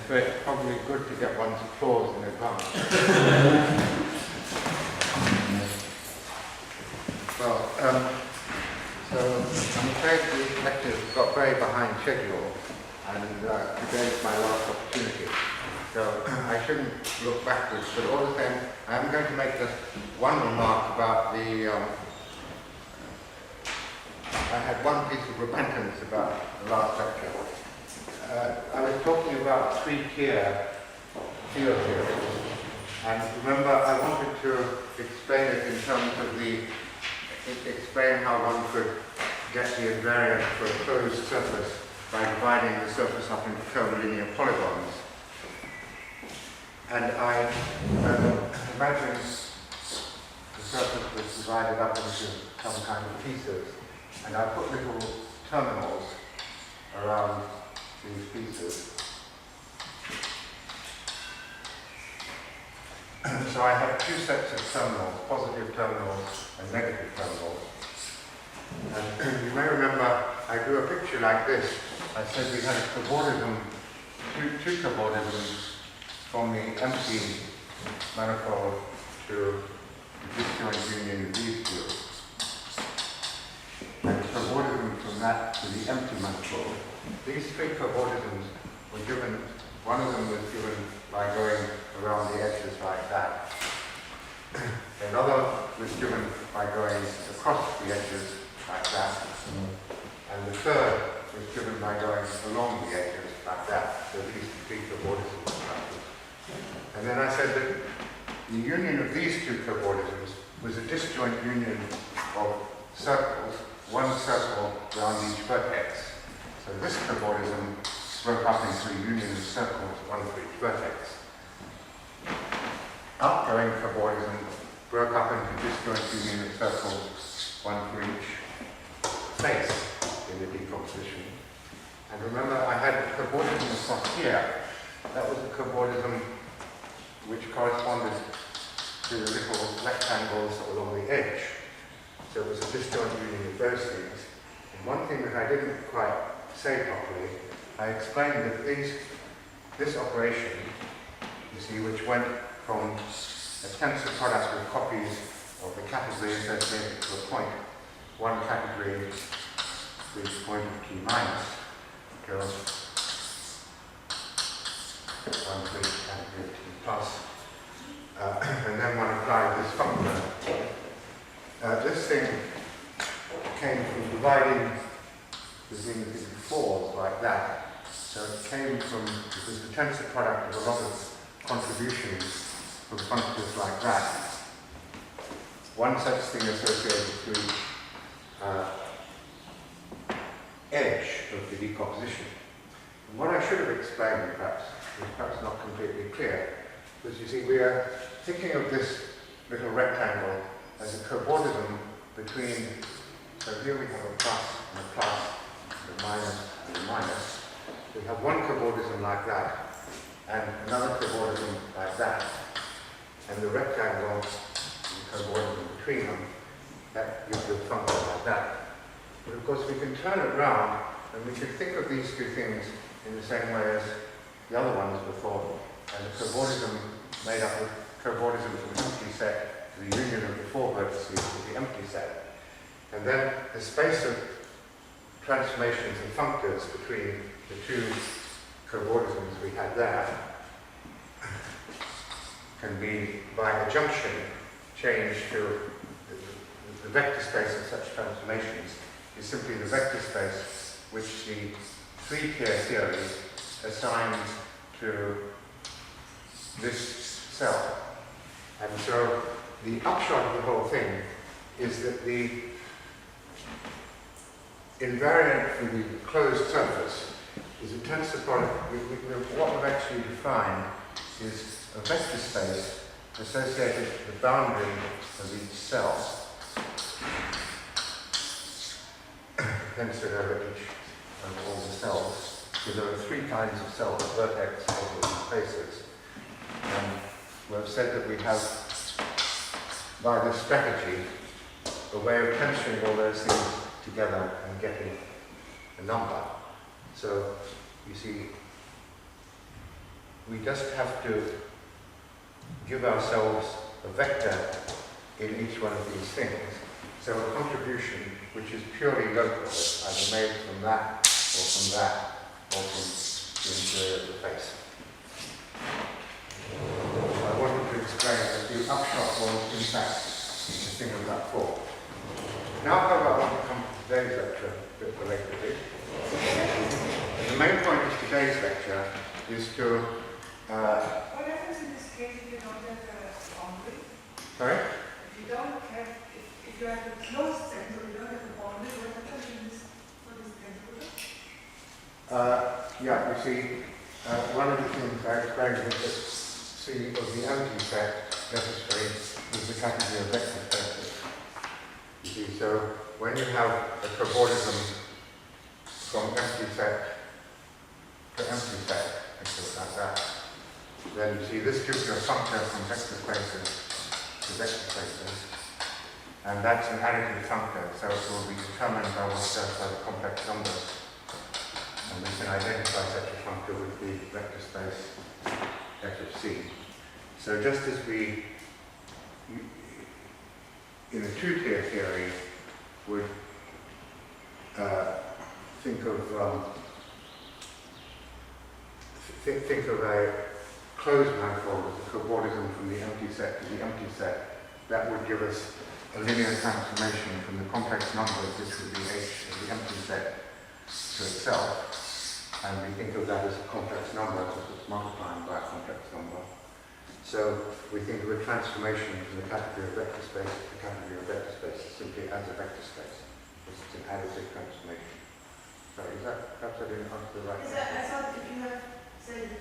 so it's probably good to get one's applause in advance. Well, so I'm afraid the lecture got very behind schedule, and today's my last opportunity. So I shouldn't look backwards, but all the same, I'm going to make just one remark about the. I had one piece of repentance about the last lecture. I was talking about three-tier field theory, and remember I wanted to explain it in terms of explain how one could get the invariant for a closed surface by dividing the surface up into curvilinear polygons. And I imagine the surface was divided up into some kind of pieces, and I put little terminals around these pieces. So I have two sets of terminals, positive terminals and negative terminals. And you may remember I drew a picture like this. I said we had a cobordism, two cobordisms from the empty manifold to the disjoint union of these two. And a cobordism from that to the empty manifold. These three cobordisms were given, one of them was given by going around the edges like that. Another was given by going across the edges like that. And the third was given by going along the edges like that. So these three cobordisms. And then I said that the union of these two cobordisms was a disjoint union of circles, one circle around each vertex. So this cobordism broke up into a union of circles, one for each vertex. Outgoing cobordism broke up into disjoint union of circles, one for each face in the decomposition. And remember, I had a cobordism across here. That was a cobordism which corresponded to the little rectangles along the edge. So it was a disjoint union of those things. And one thing that I didn't quite say properly, I explained that this operation, you see, which went from a tensor product with copies of the category associated to a point, one category with point of T minus, goes one to each category of T plus, and then one applied this formula. This thing came from dividing the things into fours like that. So it came from, it was the tensor product of a lot of contributions from functors like that. One such thing associated to edge of the decomposition. And what I should have explained, perhaps, is perhaps not completely clear, because you see we are thinking of this little rectangle as a cobordism between, so here we have a plus and a plus, and a minus and a minus. We have one cobordism like that, and another cobordism like that, and the rectangle, the cobordism between them, that gives you a function like that. But of course we can turn it round, and we can think of these two things in the same way as the other ones before, and the cobordism made up of cobordism from an empty set to the union of the four vertices with the empty set. And then the space of transformations and functors between the two cobordisms we had there can be, by adjunction, changed to the vector space of such transformations is simply the vector space which the three-tier theory assigns to this cell. And so the upshot of the whole thing is that the invariant for the closed surface is a tensor product. What we've actually defined is a vector space associated with the boundary of each cell, tensor over each of all the cells. So there are three kinds of cells, vertex, over and faces. And we've said that we have, by this strategy, a way of tensioning all those things together and getting a number. So you see we just have to give ourselves a vector in each one of these things. So a contribution which is purely local, either made from that, or from that, or from the interior of the face. I wanted to explain that the upshot was, in fact, the thing of that form. Now, however, I want to come to today's lecture a bit related. And the main point of today's lecture is to... what happens in this case if you don't have a boundary? Sorry? If you don't have, if you have a closed center, you don't have a boundary, what happens in this, for this tensor? Yeah, you see, one of the things I explained was that C of the empty set necessary is the category of vector spaces. You see, so when you have a cobordism from empty set to empty set, like that, then you see this gives you a function from vector spaces to vector spaces, and that's an additive function, so it will be determined by what's just by the complex numbers. And we can identify such a functor with the vector space f of C. So just as we, in the two-tier theory, would think of a closed manifold as a cobordism from the empty set to the empty set, that would give us a linear transformation from the complex numbers, which would be h of the empty set, to itself. And we think of that as a complex number because it's multiplying by a complex number. So we think of a transformation from the category of vector space to the category of vector space simply as a vector space. This is an additive transformation. Sorry, is that perhaps I didn't answer the right question? I thought if you have, say,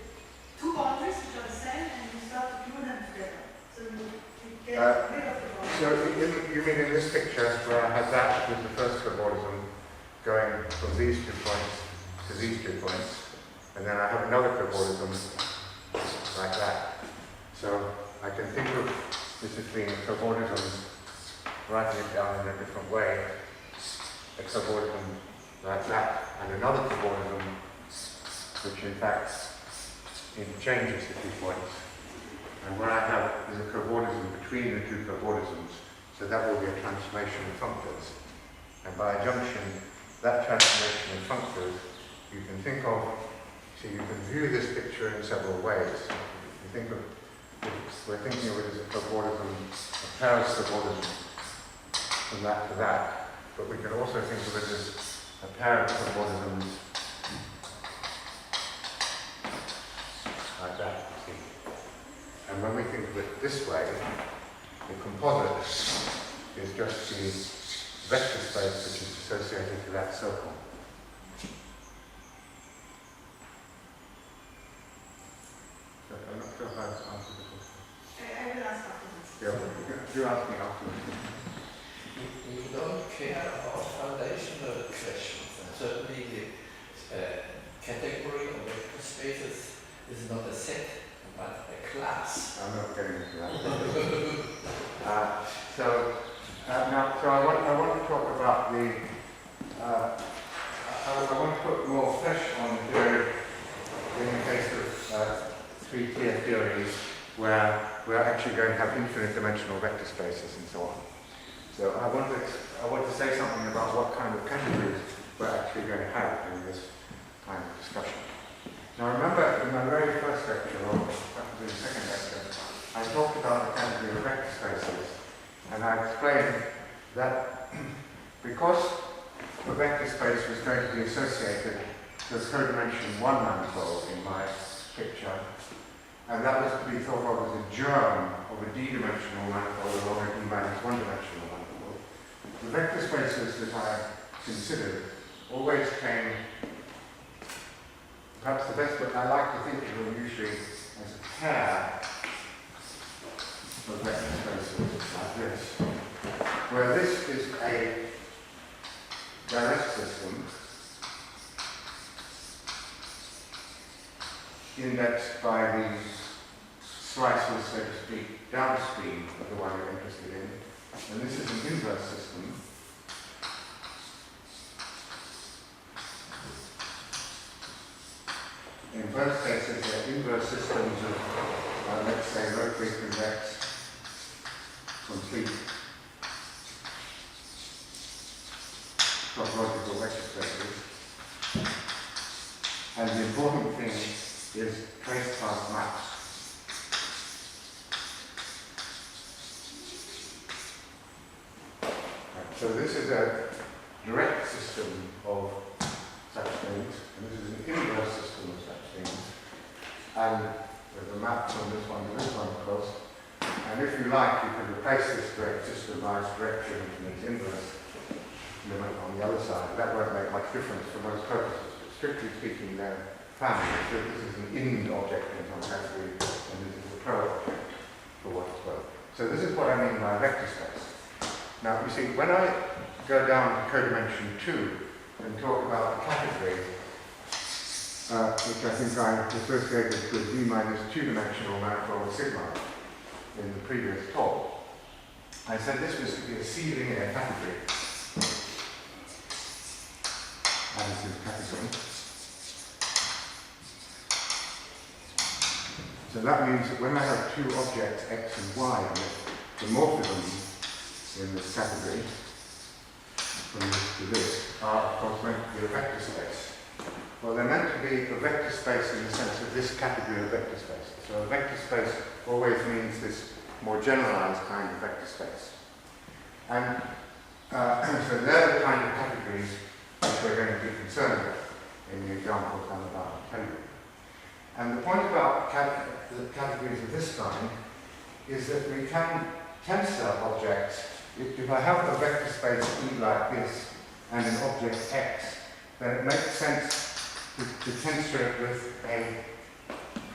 two boundaries which are the same and you start to glue them together, so you get rid of the boundary. So you mean in this picture where I had that with the first cobordism going from these 2 points to these 2 points, and then I have another cobordism like that. So I can think of this as being a cobordism, writing it down in a different way, a cobordism like that, and another cobordism which in fact interchanges the 2 points. And what I have is a cobordism between the 2 cobordisms, so that will be a transformation of functors. And by adjunction, that transformation of functors, you can think of, so you can view this picture in several ways. You think of, we're thinking of it as a cobordism, a pair of cobordisms from that to that, but we can also think of it as a pair of cobordisms like that, you see. And when we think of it this way, the composite is just the vector space which is associated to that circle. So I'm not sure how to answer the question. I will ask afterwards. Yeah, you ask me afterwards. We don't care about foundational questions, and certainly the category of vector spaces is not a set, but a class. I'm not getting into that. So I want to talk about the. I want to put more flesh on the theory in the case of three-tier theories, where we're actually going to have infinite dimensional vector spaces and so on. So I want to say something about what kind of categories we're actually going to have in this kind of discussion. Now remember, in my very first lecture, or perhaps in the second lecture, I talked about the category of vector spaces, and I explained that because the vector space was going to be associated to a codimension 1 manifold in my picture, and that was to be thought of as a germ of a d-dimensional manifold along a d-1-dimensional manifold. The vector spaces that I considered always came, perhaps the best way, I like to think of them usually as a pair of vector spaces like this, where this is a direct system indexed by the slices, so to speak, downstream of the one you're interested in. And this is an inverse system. In both cases, they're inverse systems of, let's say, locally convex, complete topological vector spaces. And the important thing is trace path maps. Right, so this is a direct system of such things, and this is an inverse system of such things. And there's a map from this one to this one, of course. And if you like, you can replace this direct system by its direction and its inverse limit on the other side. That won't make much difference for most purposes. But strictly speaking, they're families. So this is an ind object in some category, and this is a pro object for what it's worth. So this is what I mean by vector space. Now, you see, when I go down to codimension 2 and talk about the category, which I think I associated with V minus 2-dimensional manifold sigma in the previous talk, I said this was to be a C-linear category. Additive category. So that means that when I have two objects, x and y, the morphisms in this category, from this to this, are of course meant to be a vector space. Well, they're meant to be a vector space in the sense of this category of vector space. So a vector space always means this more generalized kind of vector space. And so they're the kind of categories which we're going to be concerned with in the examples I'm about to tell you. And the point about the categories of this kind is that we can tensor objects. If I have a vector space E like this and an object X, then it makes sense to tensor it with a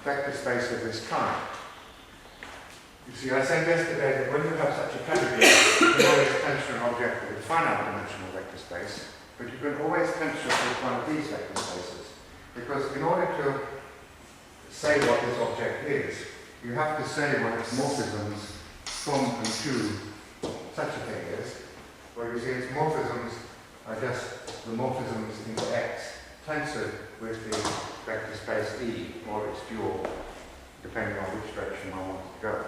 vector space of this kind. You see, I said yesterday that when you have such a category, you can always tensor an object with a finite dimensional vector space, but you can always tensor it with one of these vector spaces. Because in order to say what this object is, you have to say what its morphisms from and to such a thing is. Where you see its morphisms are just the morphisms into X tensored with the vector space E or its dual, depending on which direction one wants to go.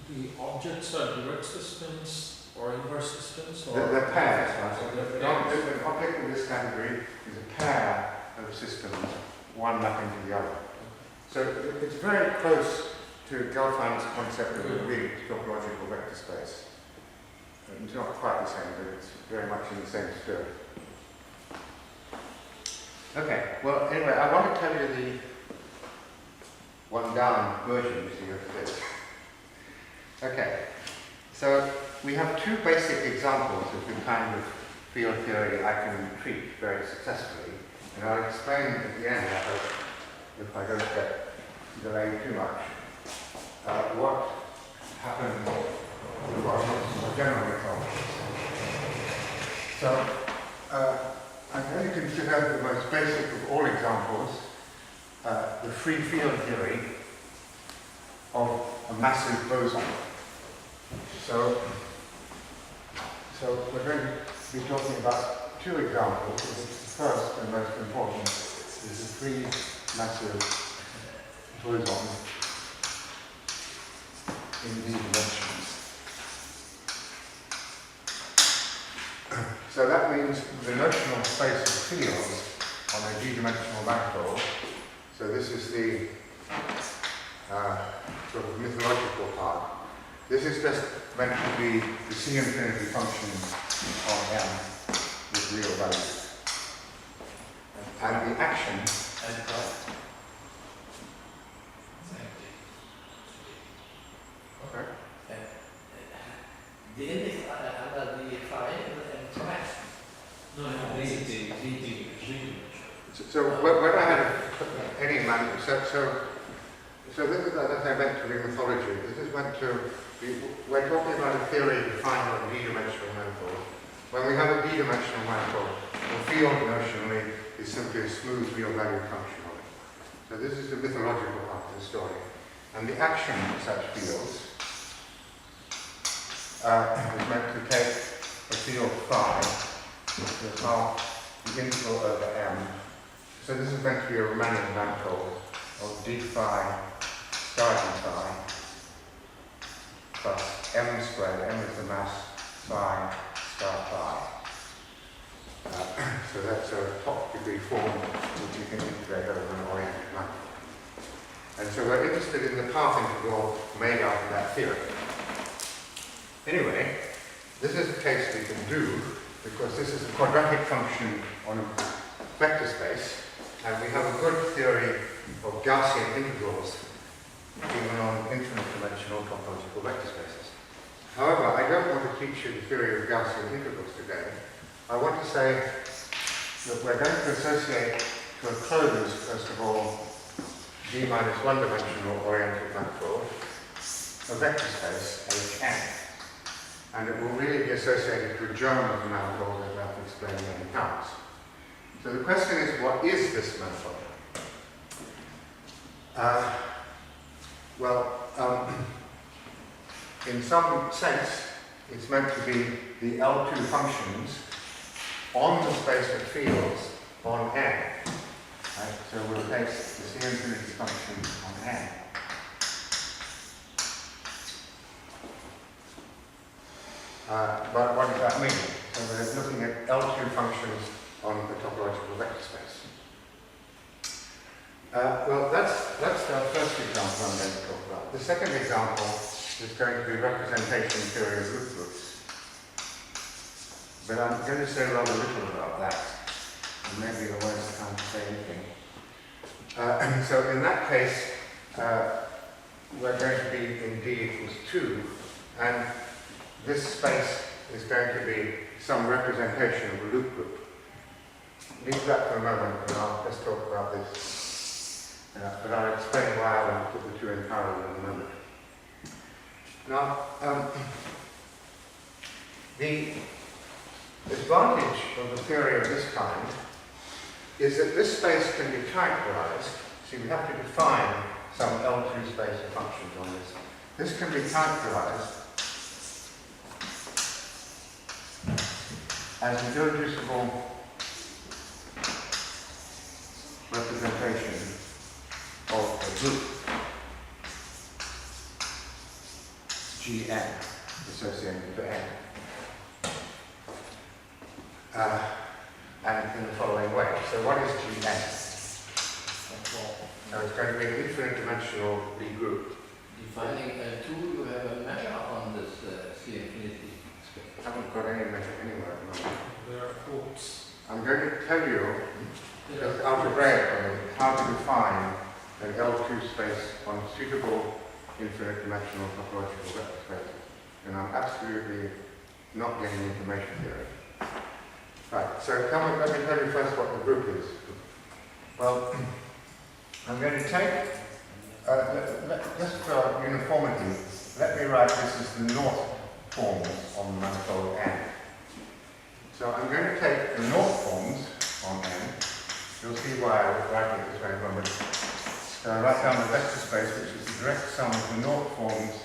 The objects are direct systems or inverse systems? Or They're pairs, right? So they're an object of this category is a pair of systems, one mapping to the other. So it's very close to Gelfand's concept of a Wick topological vector space. It's not quite the same, but it's very much in the same spirit. Okay, well, anyway, I want to tell you the one down version, you see, of this. Okay, so we have two basic examples of the kind of field theory I can treat very successfully, and I'll explain at the end, I hope, if I don't get delayed too much, what happens with more general results. So, I'm going to consider the most basic of all examples, the free field theory of a massive boson. So we're going to be talking about two examples. The first and most important is the free massive boson in d dimensions. So that means the notional space of fields on a d-dimensional manifold. So this is the sort of mythological part. This is just meant to be the C infinity function on M with real values. And the action okay. The index under the triangle and track. No, the So when I had any man, so this is, as I meant to be mythology. This is meant to be, we're talking about a theory defined on d-dimensional manifold. When we have a d-dimensional manifold, the field notionally is simply a smooth real value function of it. So this is the mythological part of the story. And the action of such fields is meant to take a field phi, which is half the integral over M. So this is meant to be a Riemannian manifold of d phi star d phi plus m squared, m is the mass, phi star phi. So that's a top degree form which you can integrate over an oriented manifold. And so we're interested in the path integral made out of that theorem. Anyway, this is a case we can do because this is a quadratic function on a vector space, and we have a good theory of Gaussian integrals even on infinite dimensional topological vector spaces. However, I don't want to teach you the theory of Gaussian integrals today. I want to say that we're going to associate to a closure, first of all, d minus one dimensional oriented manifold, a vector space, Hn. And it will really be associated to a germ of the manifold, as I've explained many times. So the question is, what is this manifold? In some sense, it's meant to be the L2 functions on the space of fields on N. Right? So we'll take the C infinity function on N. But what does that mean? So we're looking at L2 functions on the topological vector space. That's our first example I'm going to talk about. The second example is going to be representation theory of root groups. But I'm going to say rather little about that. And maybe the worst time to say anything. So in that case, we're going to be in D equals 2, and this space is going to be some representation of a loop group. Leave that for a moment, and I'll just talk about this. But I'll explain why I want to put the two in parallel in a moment. Now, the advantage of a theory of this kind is that this space can be characterized. See, we have to define some L2 space of functions on this. This can be characterized as an irreducible representation of a group Gn associated to N. And in the following way. So what is Gn? So it's going to be an infinite dimensional B group. Defining L2, you have a measure on this C infinity space. I haven't got any measure anywhere at the moment. There are quotes. I'm going to tell you, just algebraically, how to define an L2 space on suitable infinite dimensional topological vector spaces. And I'm absolutely not getting information theory. Right, so let me tell you first what the group is. Well, I'm going to take, just for uniformity, let me write this as the north forms on the manifold N. So I'm going to take the north forms on N. You'll see why I was writing it this way in a moment. So I write down the vector space, which is the direct sum of the north forms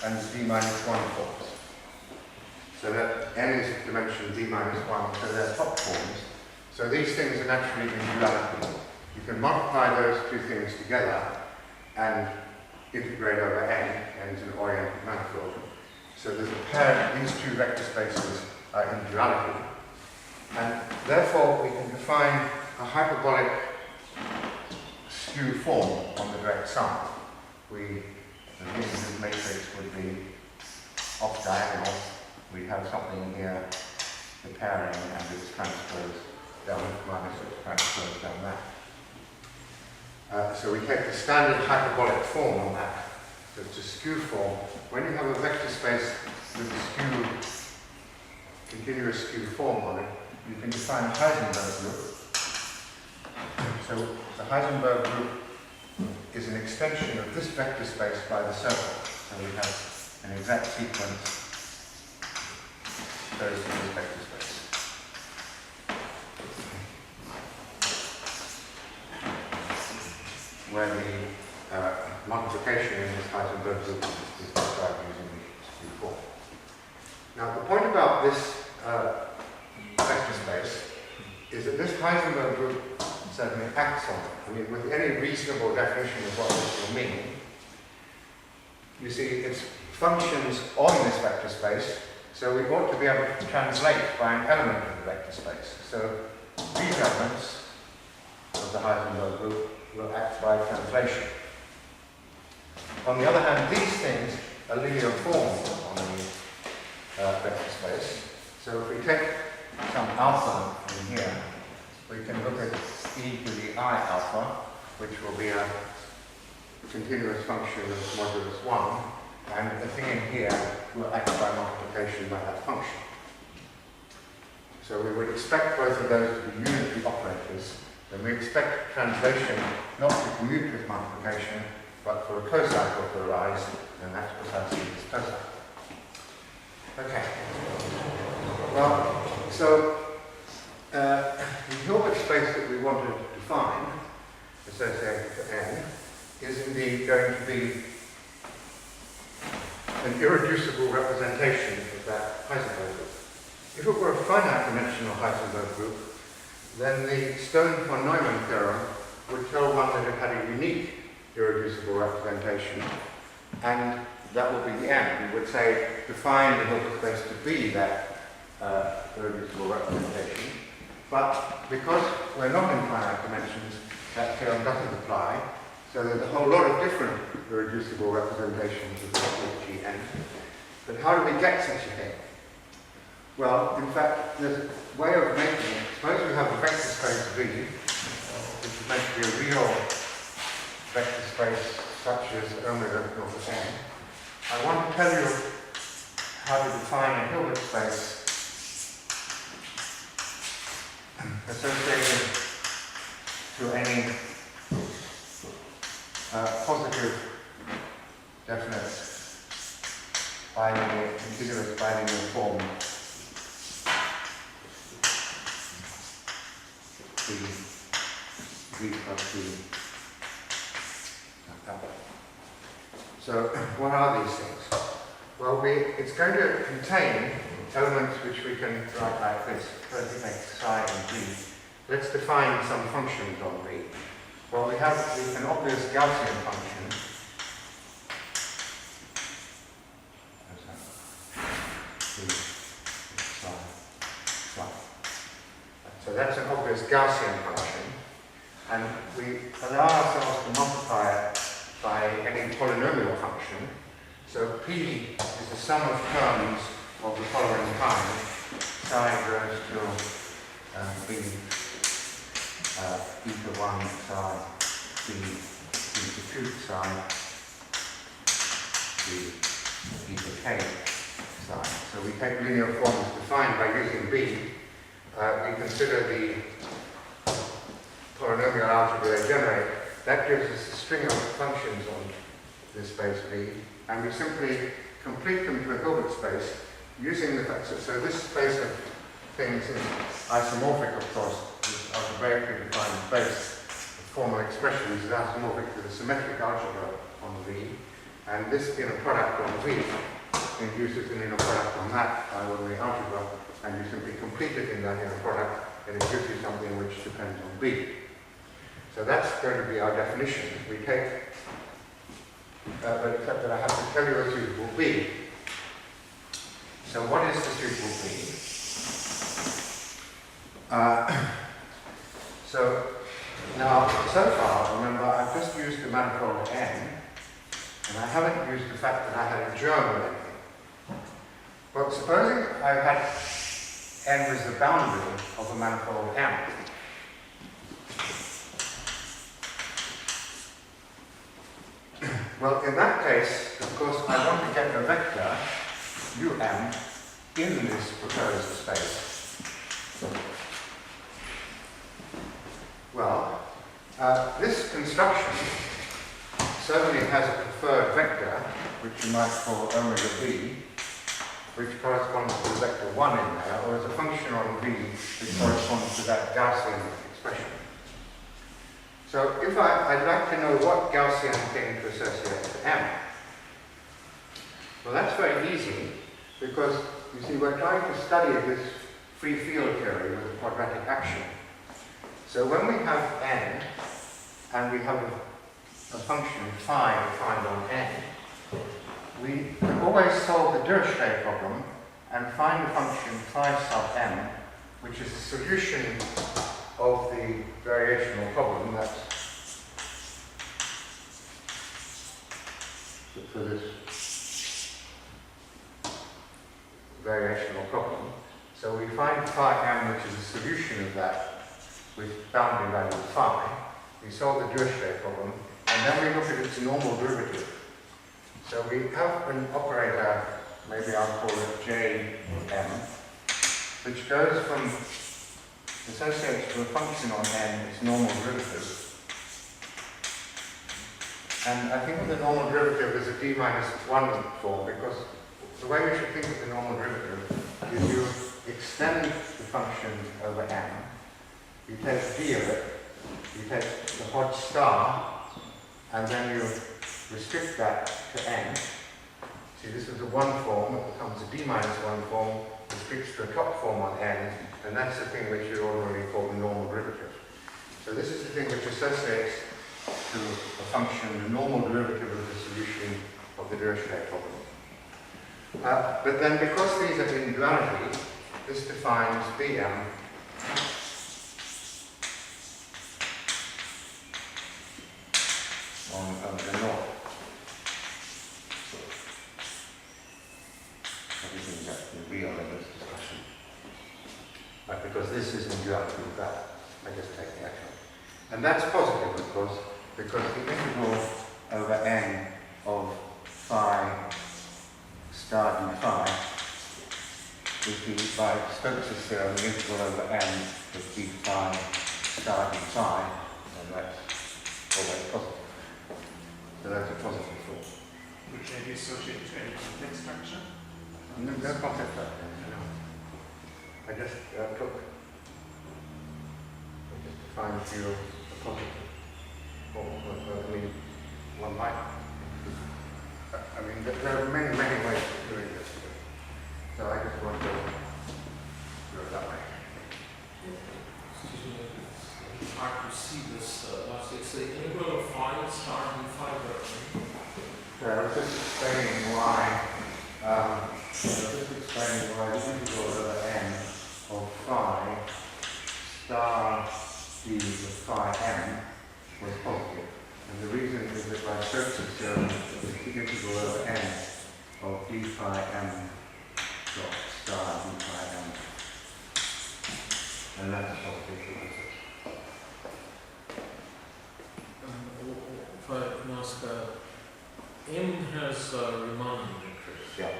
and the d minus 1 forms. So that N is dimension d minus 1, so they're top forms. So these things are naturally in duality. You can multiply those two things together and integrate over N. N is an oriented manifold. So there's a pair, these two vector spaces are in duality. And therefore we can define a hyperbolic skew form on the direct sum. The unit matrix would be off diagonal. We have something here, the pairing, and it's transposed down minus it's transposed down that. So we take the standard hyperbolic form on that. So it's a skew form. When you have a vector space with a continuous skew form on it, you can define a Heisenberg group. So the Heisenberg group is an extension of this vector space by the circle. So we have an exact sequence goes to this vector space. Where the multiplication in this Heisenberg group is described using the skew form. Now the point about this vector space is that this Heisenberg group certainly acts on it. I mean, with any reasonable definition of what this will mean, you see it's functions on this vector space, so we ought to be able to translate by an element of the vector space. So these elements of the Heisenberg group will act by translation. On the other hand, these things are linear forms on the vector space. So if we take some alpha in here, we can look at e to the I alpha, which will be a continuous function of modulus 1, and the thing in here will act by multiplication by that function. So we would expect both of those to be unitary operators, and we expect translation not to commute with multiplication, but for a cocycle to arise, and that's precisely this cocycle. Okay. Well, so the Hilbert space that we wanted to define, associated to n, is indeed going to be an irreducible representation of that Heisenberg group. If it were a finite dimensional Heisenberg group, then the Stone-von Neumann theorem would tell one that it had a unique irreducible representation, and that would be the end. We would say, define the Hilbert space to be that irreducible representation. But because we're not in finite dimensions, that theorem doesn't apply. So there's a whole lot of different irreducible representations of Gn. But how do we get such a thing? Well, in fact, there's a way of making it. Suppose we have a vector space V, which is meant to be a real vector space such as omega naught n. I want to tell you how to define a Hilbert space associated to any positive definite bilinear, contiguous bilinear form V plus V. So what are these things? Well, it's going to contain elements which we can write like this. First we make psi and V. Let's define some functions on V. Well, we have an obvious Gaussian function. So that's an obvious Gaussian function. And we allow ourselves to multiply it by any polynomial function. So P is the sum of terms of the following kind. Psi goes to B e to 1 psi, B e to 2 psi, B e to k psi. So we take linear forms defined by using B. We consider the polynomial algebra they generate. That gives us a string of functions on this space V, and we simply complete them to a Hilbert space using the fact that, so this space of things is isomorphic, of course, this algebraically defined space of formal expressions is isomorphic to the symmetric algebra on V, and this inner product on V induces an inner product on that by ordinary algebra, and you simply complete it in that inner product, and it gives you something which depends on B. So that's going to be our definition. We take, but except that I have to tell you a suitable B. So what is the suitable B? So now, so far, remember, I've just used the manifold n, and I haven't used the fact that I had a germ of anything. But supposing I had n was the boundary of a manifold M. Well, in that case, of course, I want to get a vector, um, in this proposed space. Well, this construction certainly has a preferred vector, which you might call omega b, which corresponds to the vector 1 in there, or as a function on v, which corresponds to that Gaussian expression. So if I'd like to know what Gaussian thing to associate to M. Well, that's very easy, because, you see, we're trying to study this free field theory with a quadratic action. So when we have n, and we have a function phi defined on n, we can always solve the Dirichlet problem and find the function phi sub m, which is the solution of the variational problem that's for this variational problem. So we find phi m, which is a solution of that with boundary value phi. We solve the Dirichlet problem, and then we look at its normal derivative. So we have an operator, maybe I'll call it Jm, which goes from, associates to a function on n its normal derivative. And I think of the normal derivative as a d minus 1 form, because the way we should think of the normal derivative is you extend the function over n, you take d of it, you take the Hodge star, and then you restrict that to n. See, this is a 1 form, it becomes a d minus 1 form, restricts to a top form on n, and that's the thing which you ordinarily call the normal derivative. So this is the thing which associates to a function the normal derivative of the solution of the Dirichlet problem. But then because these are in duality, this defines Bm on the north. Everything's actually real in this discussion. But because this is in duality with that, I just take the action. And that's positive, of course, because the integral over n of phi star d phi would be, by Stokes' theorem, the integral over n of d phi star d phi, and that's always positive. So that's a positive force. Which may be associated to any complex structure? No concept factor, no. I just defined for you a positive force. I mean, one might. I mean, there are many, many ways of doing this. So I just want to do it that way. Excuse me, it's hard to see this last. It's the integral of phi star d phi, right? So I was just explaining why. The integral over n of phi star d of phi m was positive. And the reason is that by Stokes' theorem, the integral over n of d phi m dot star d phi m. And that's a positive answer. If I can ask, M has Riemann matrix. Yeah.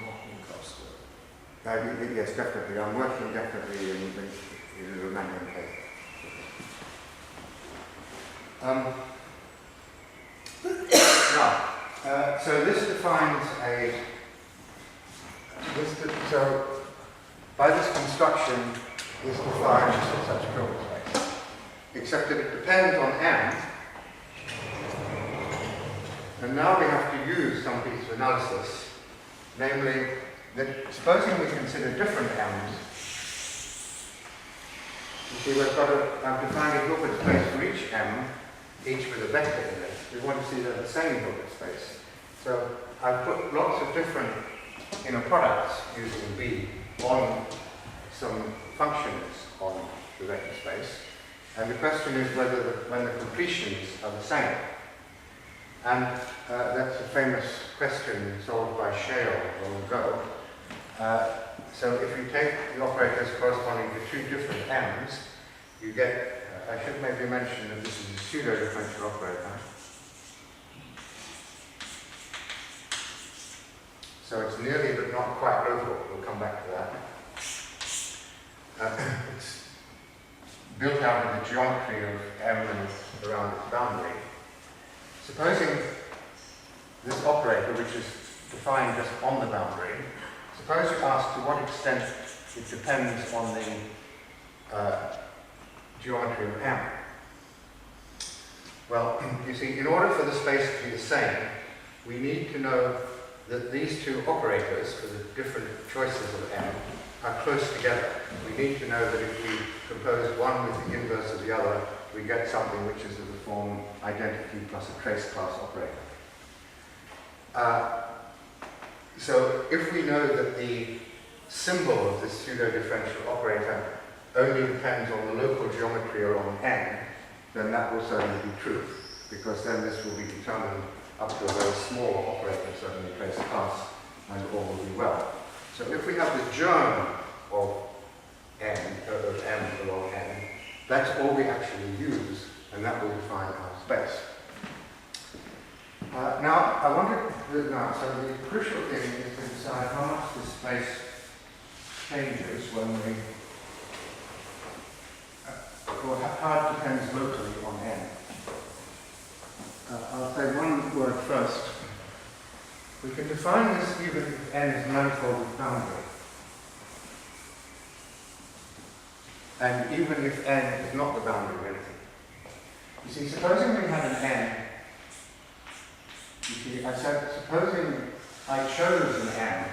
Not Minkowski. Yes, definitely. I'm working definitely in the Riemannian case. So this defines so by this construction, this defines such a Hilbert space. Except that it depends on m. And now we have to use some piece of analysis, namely that supposing we consider different m's, you see I've defined a Hilbert space for each m, each with a vector in it. We want to see they're the same Hilbert space. So I've put lots of different inner products using B on some functions on the vector space. And the question is whether when the completions are the same. And that's a famous question solved by Shale long ago. So if you take the operators corresponding to two different m's, you get, I should maybe mention that this is a pseudo-differential operator. So it's nearly but not quite local. We'll come back to that. It's built out of the geometry of M and around its boundary. Supposing this operator, which is defined just on the boundary, suppose you ask to what extent it depends on the geometry of M. Well, you see, in order for the space to be the same, we need to know that these two operators for the different choices of n are close together. We need to know that if we compose one with the inverse of the other, we get something which is of the form identity plus a trace class operator. So if we know that the symbol of this pseudo-differential operator only depends on the local geometry along n, then that will certainly be true, because then this will be determined up to a very small operator, certainly trace class, and all will be well. So if we have the germ of n, of m along n, that's all we actually use, and that will define our space. Now, I wanted to, so the crucial thing is to decide how much the space changes when we, or how it depends locally on n. I'll say one word first. We can define this even if n is manifold with boundary. And even if n is not the boundary of anything. You see, supposing we had an n, you see, I said, supposing I chose an n,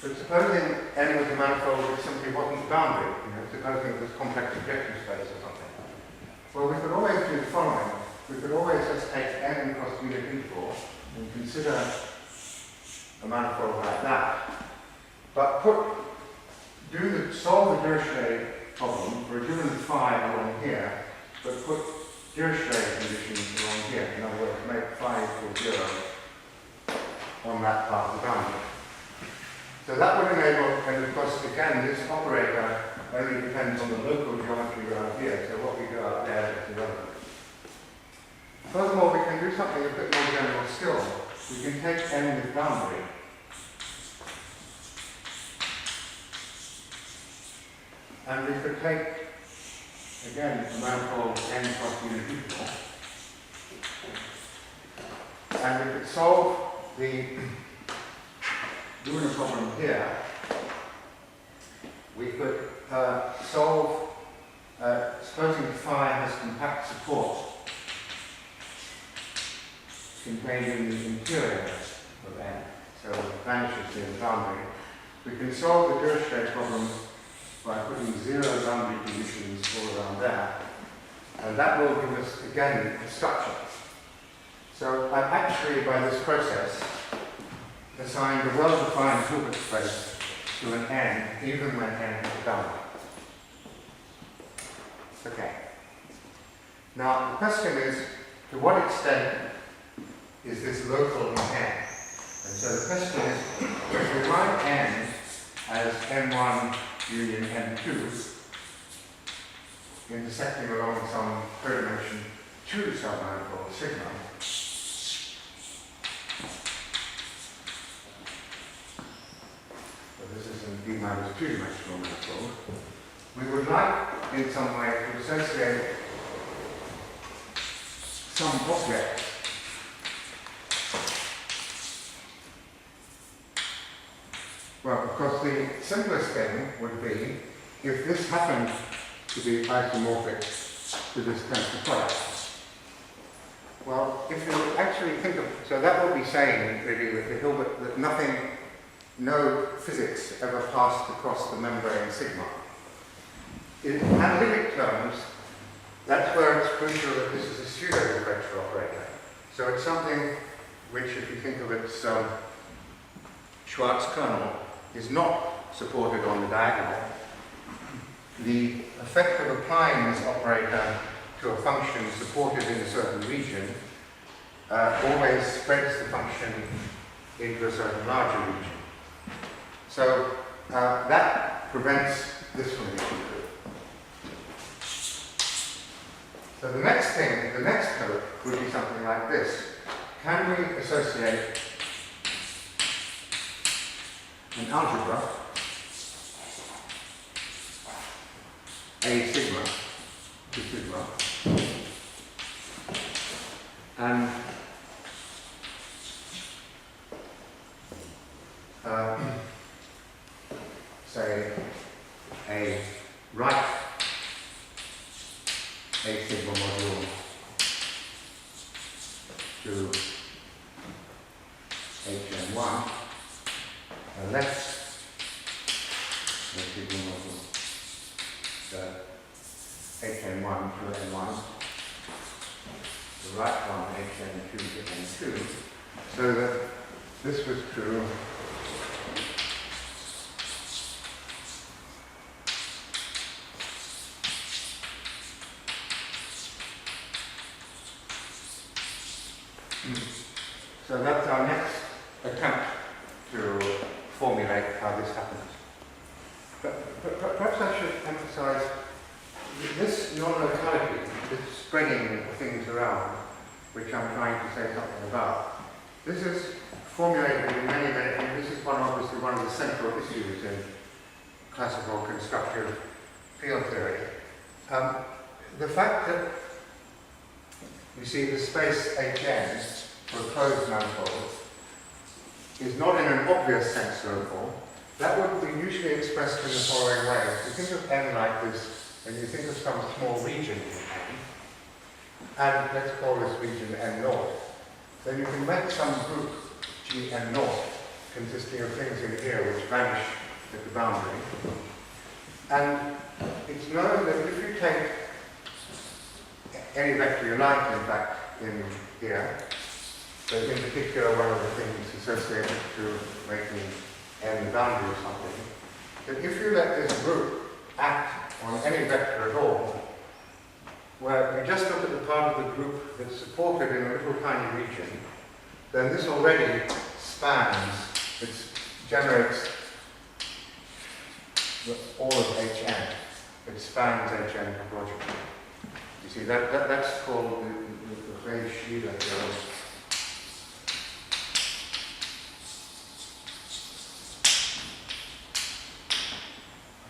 but supposing n was a manifold which simply wasn't boundary, supposing it was complex objective space or something. Well, we could always do the following. We could always just take n across unit interval and consider a manifold like that, but solve the Dirichlet problem for a given phi along here, but put Dirichlet conditions along here. In other words, make phi equal 0 on that part of the boundary. So that would enable, and of course, again, this operator only depends on the local geometry around here, so what we do out there is irrelevant. Furthermore, we can do something a bit more general still. We can take n with boundary. And we could take, again, a manifold n plus unit equal. And we could solve the Luna problem here. We could solve, supposing phi has compact support contained in the interior of n, so it vanishes in the boundary. We can solve the Dirichlet problem by putting 0 boundary conditions all around there, and that will give us, again, a structure. So I've actually, by this process, assigned a well-defined Hilbert space to an n, even when n is a boundary. Okay. Now, the question is, to what extent is this local in n? And so the question is, if we write n as n1 union n2, intersecting along some codimension 2 submanifold sigma, so this is an d minus 2-dimensional manifold, we would like, in some way, to associate some object well, of course, the simplest thing would be if this happened to be isomorphic to this tensor product. Well, if you actually think of, so that would be saying really that the Hilbert, that nothing, no physics ever passed across the membrane sigma. In analytic terms, that's where it's crucial that this is a pseudo-differential operator. So it's something which, if you think of its Schwarz kernel, is not supported on the diagonal. The effect of applying this operator to a function supported in a certain region always spreads the function into a certain larger region. So that prevents this from being true. So the next thing, the next code would be something like this. Can we associate an algebra, A sigma to sigma, and say a right A sigma module to H hn1 to n1, the right one hn2 to n2, so that this was true so that's our next attempt to formulate how this happens. But perhaps I should emphasize this non-locality, this spreading things around, which I'm trying to say something about. This is formulated in many, and this is obviously one of the central issues in classical constructive field theory. The fact that you see the space Hn for a closed manifold is not in an obvious sense local. That would be usually expressed in the following way. If you think of n like this, and you think of some small region in n, and let's call this region n naught, then you can make some group Gn naught consisting of things in here which vanish at the boundary. And it's known that if you take any vector you like, in fact, in here, but in particular one of the things associated to making n the boundary of something, that if you let this group act on any vector at all, where you just look at the part of the group that's supported in a little tiny region, then this already spans, it generates all of Hn. It spans Hn topologically. You see, that's called the Schlieder theorem.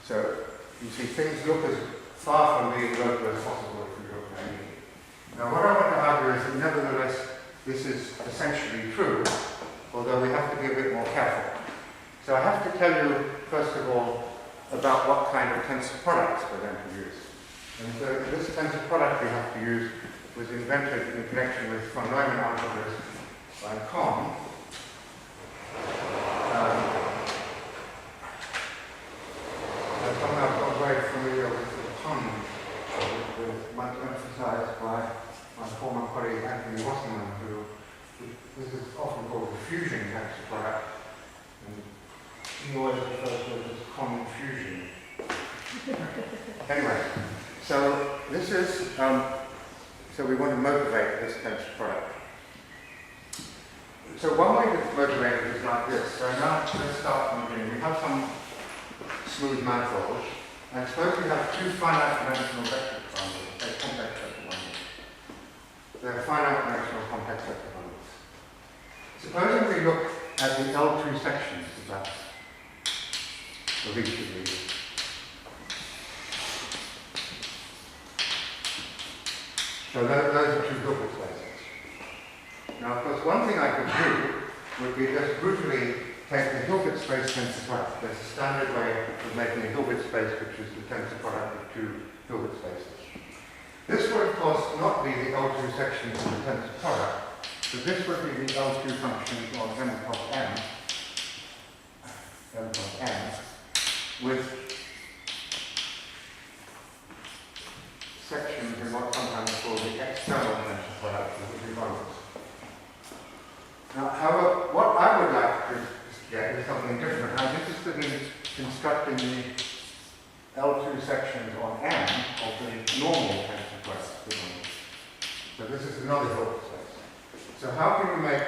So, you see, things look as far from being local as possible if you look at anything. Now, what I want to argue is that nevertheless, this is essentially true, although we have to be a bit more careful. So I have to tell you, first of all, about what kind of tensor products we're going to use. And so this tensor product we have to use was invented in connection with von Neumann algebras by Kohn. I'm somehow got very familiar with the pun, with much emphasized by my former colleague Anthony Wasserman, who this is often called the fusion tensor product. And he always refers to it as confusion. Anyway, so this is, so we want to motivate this tensor product. So one way to motivate it is like this. So now let's start from the beginning. We have some smooth manifolds, and suppose we have two finite dimensional vector bundles, a complex vector bundles. They're finite dimensional complex vector bundles. Supposing we look at the L2 sections of that, of each of these. So those are two Hilbert spaces. Now, of course, one thing I could do would be just brutally take the Hilbert space tensor product. There's a standard way of making a Hilbert space, which is the tensor product of two Hilbert spaces. This would, of course, not be the L2 sections of the tensor product, but this would be the L2 functions of m plus n, with sections in what's sometimes called the external tensor product of the two bundles. Now, however, what I would like to get is something different. I'm interested in constructing the L2 sections on M of the normal tensor product. So this is another Hilbert space. So how can we make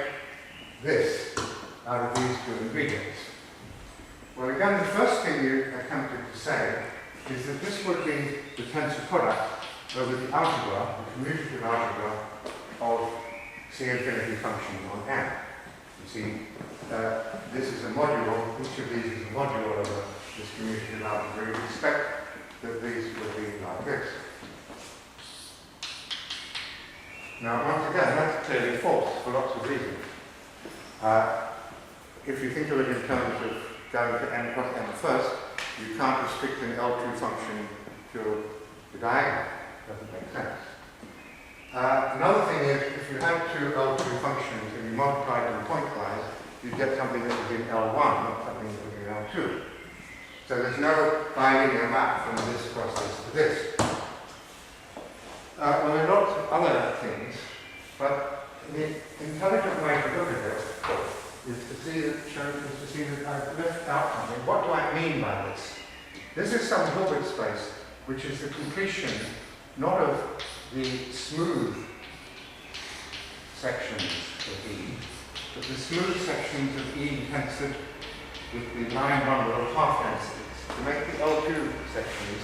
this out of these two ingredients? Well, again, the first thing you attempted to say is that this would be the tensor product over the algebra, the commutative algebra of C infinity functions on M. You see, this is a module, each of these is a module of this commutative algebra. You'd expect that these would be like this. Now, once again, that's clearly false for lots of reasons. If you think of it in terms of going to n plus n first, you can't restrict an L2 function to the diagonal. Doesn't make sense. Another thing is, if you had two L2 functions and you multiplied them pointwise, you'd get something that was in L1, not something that was in L2. So there's no bilinear map from this process to this. Well, there are lots of other things, but the intelligent way to look at it is to see that I've left out something. What do I mean by this? This is some Hilbert space, which is the completion not of the smooth sections of E, but the smooth sections of E tensored with the line bundle of half densities. To make the L2 sections,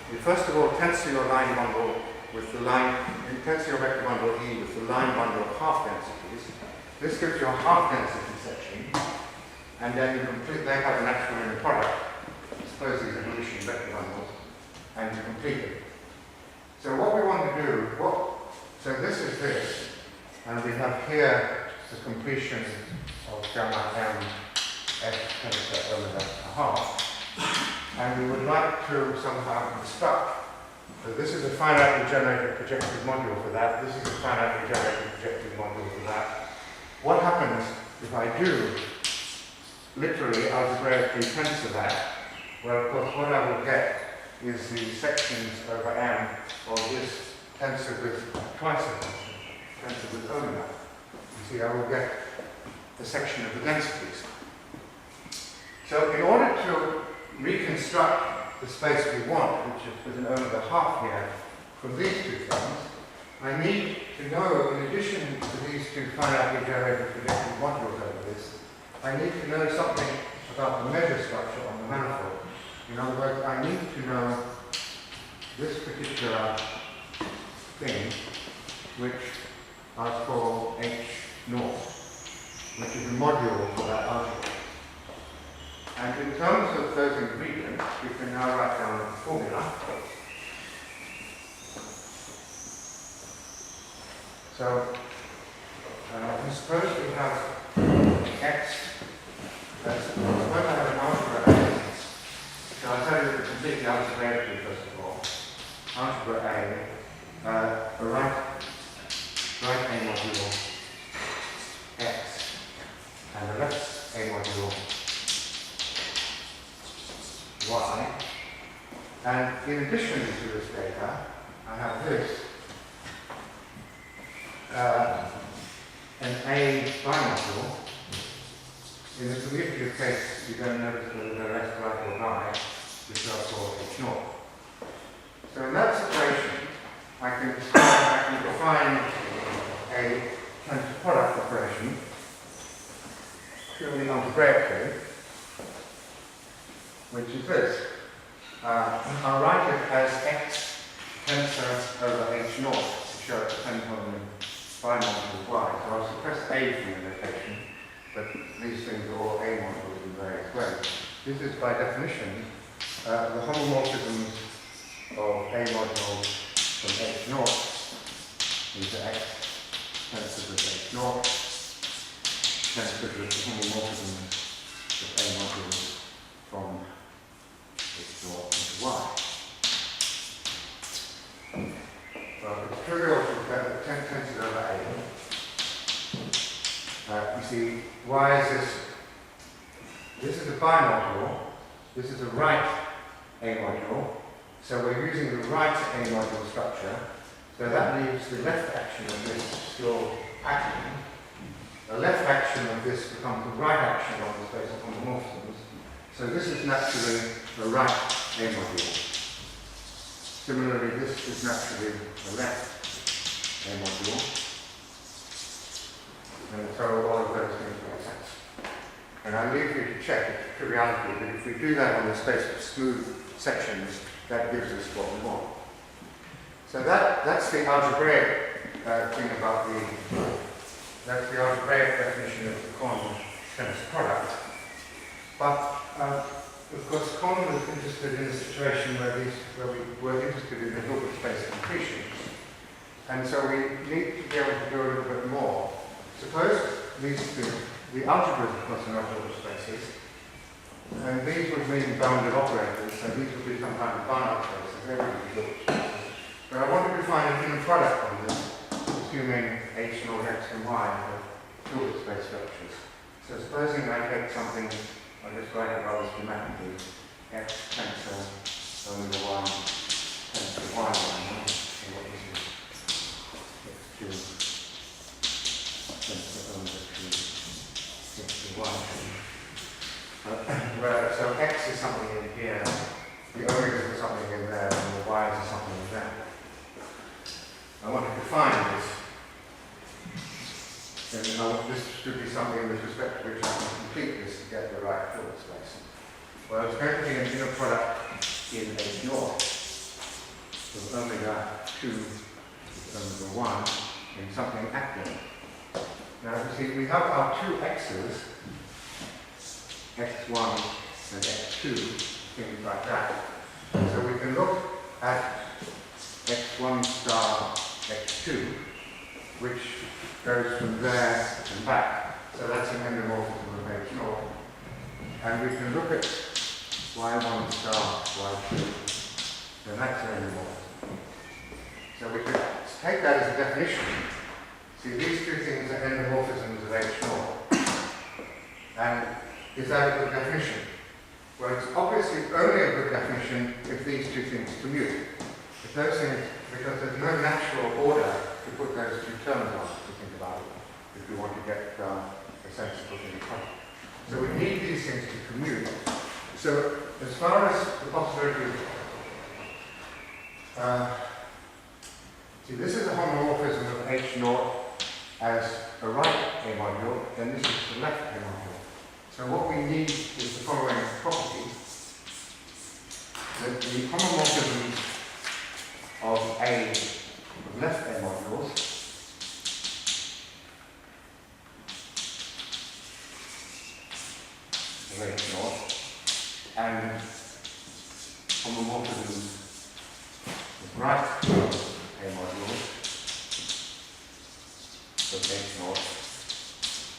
you first of all tensor your line bundle with the line, you tensor your vector bundle E with the line bundle of half densities. This gives you a half density section, and then you complete, they have an actual inner product. Suppose these are Hessian vector bundles, and you complete it. So what we want to do, so this is this, and we have here the completion of gamma m f tensor over a half, and we would like to somehow construct. So this is a finitely generated projective module for that. This is a finitely generated projective module for that. What happens if I do literally algebraically tensor that? Well, of course, what I will get is the sections over M of this tensor with twice a tensor with omega. You see, I will get the section of the densities. So in order to reconstruct the space we want, which is with an omega half here, from these two things, I need to know, in addition to these two finitely generated projective modules over this, I need to know something about the measure structure on the manifold. In other words, I need to know this particular thing, which I'll call H0, which is a module for that algebra. And in terms of those ingredients, we can now write down the formula. So, I suppose we have x as, suppose I have an algebra A. So I'll tell you the complete algebraically first of all. Algebra A, a right A module x, and the left A module y. And in addition to this data, I have this, an A bimodule. In the commutative case, you don't notice whether they're left, right, or right, which are called H0. So in that situation, I can define a tensor product operation purely algebraically, which is this. I'll write it as x tensor over H0 to show it depends on the bimodule of y. So I'll suppress A from the notation, but these things are all A modules in various ways. This is by definition the homomorphisms of A modules from H0 into x tensor with H0, tensor with the homomorphisms of A modules from H0 into y. Well, it's trivial to look at the tensor over A. You see, why is this? This is a bimodule. This is a right A module. So we're using the right A module structure. So that leaves the left action of this still acting. The left action of this becomes the right action on the space of homomorphisms. So this is naturally the right A module. Similarly, this is naturally the left A module. And so all of those things make sense. And I leave you to check it's triviality, but if we do that on the space of smooth sections, that gives us what we want. So that's the algebraic thing about that's the algebraic definition of the Kohn tensor product. But of course, Kohn was interested in a situation where we were interested in the Hilbert space completion. And so we need to be able to do a little bit more. Suppose these two, the algebras of course are not Hilbert spaces, and these would mean bounded operators, so these would be some kind of Barnard spaces, they would be Hilbert spaces. But I want to define a hidden product on this, assuming H naught x and y are Hilbert space structures. So supposing I take something, I'll just write it rather schematically, x something with respect to which I can complete this to get the right field space. Well, it's going to be an inner product in H naught. So omega 2 omega 1 in something active. Now you see we have our two x's, x1 and x2, things like that. So we can look at x1 star x2, which goes from there and back. So that's an endomorphism of H naught. And we can look at y1 star y2, and that's an endomorphism. So we could take that as a definition. See, these two things are endomorphisms of H naught. And is that a good definition? Well, it's obviously only a good definition if these two things commute. If those things, because there's no natural order to put those two terms on, if you think about it, if we want to get a sensible thing across. So we need these things to commute. So as far as the possibility of, see, this is a homomorphism of H naught as a right A module, then this is the left A module. So what we need is the following property, that the homomorphisms of A of left A modules of H naught and homomorphisms of right A modules of H naught,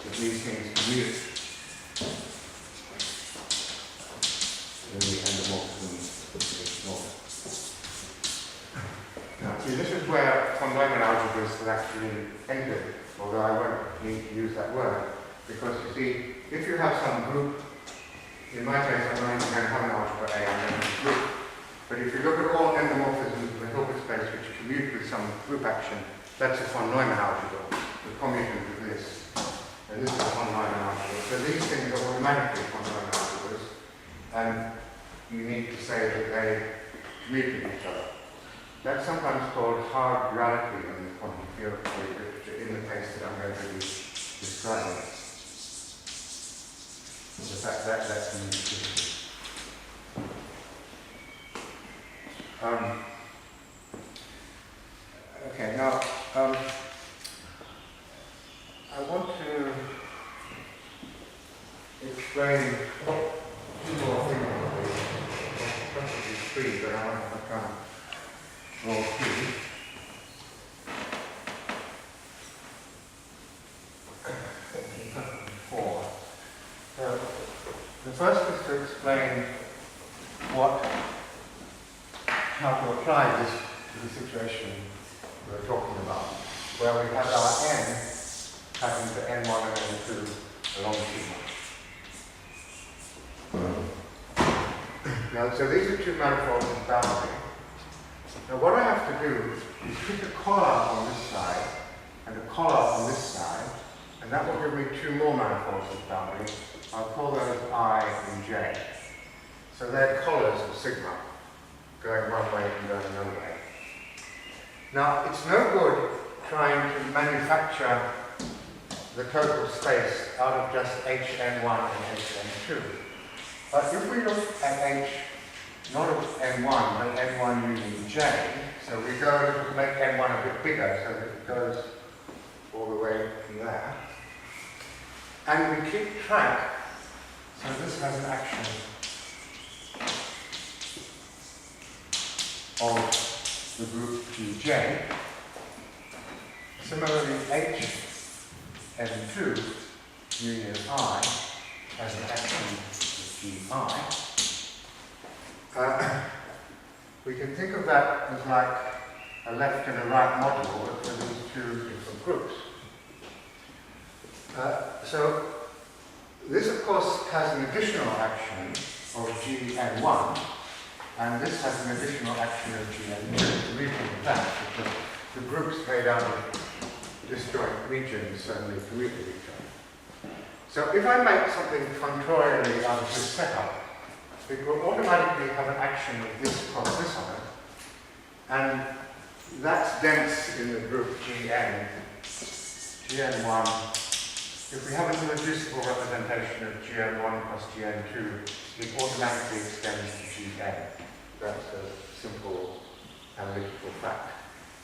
that these things commute in the endomorphisms of H naught. Now, see, this is where von Neumann algebras have actually entered, although I won't need to use that word, because you see, if you have some group, in my case I'm going to have an algebra A and then a group, but if you look at all endomorphisms of the Hilbert space which commute with some group action, that's a von Neumann algebra, the commutative of this, and this is a von Neumann algebra. So these things are automatically von Neumann algebras, and you need to say that they commute with each other. That's sometimes called hard duality in the quantum field theory literature, in the case that I'm going to be describing. In fact, that's an difficult. Okay, now I want to explain two more things, possibly three, but I want to come. Or three. Four. So the first is to explain how to apply this to the situation we're talking about, where we have our n having to n1 and n2 along sigma. Now, so these are two manifolds in boundary. Now what I have to do is pick a collar on this side and a collar on this side, and that will give me two more manifolds of boundary. I'll call those I and J. So they're collars of sigma, going one way and going another way. Now it's no good trying to manufacture the total space out of just Hn1 and Hn2. But if we look at H not of n1, but n1 using j, so we go to make n1 a bit bigger so that it goes all the way from there. And we keep track, so this has an action of the group Gj. Similarly, H n2 union I has an action of Gi. We can think of that as like a left and a right module for these two different groups. So this, of course, has an additional action of Gn1, and this has an additional action of Gn2. The reason for that is that the groups made out of disjoint regions certainly commute with each other. So if I make something functorially out of this setup, it will automatically have an action of this cross this on it, and that's dense in the group Gn, Gn1 if we have an irreducible representation of Gn1 plus Gn2, it automatically extends to Gn. That's a simple analytical fact.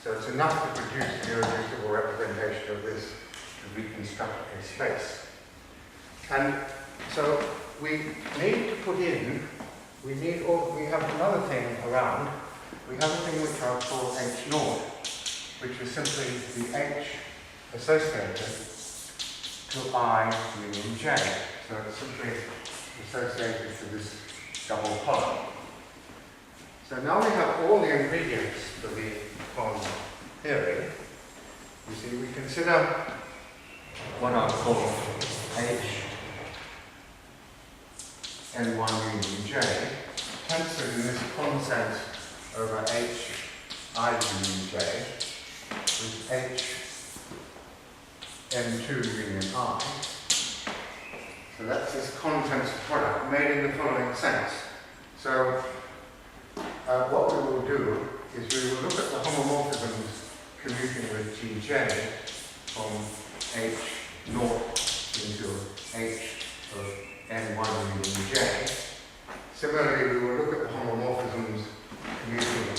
So it's enough to produce an irreducible representation of this to reconstruct a space. And so we need to put in, we have another thing around. We have a thing which I'll call H0, which is simply the H associated to I union J. So it's simply associated to this double column. So now we have all the ingredients for the column theory. You see, we consider what I'll call H N1 union J, tensored in this consensus over H I union J with H N2 union I. So that's this contents product made in the following sense. So what we will do is we will look at the homomorphisms commuting with Gj from H0 into H of N1 union J. Similarly, we will look at the homomorphisms commuting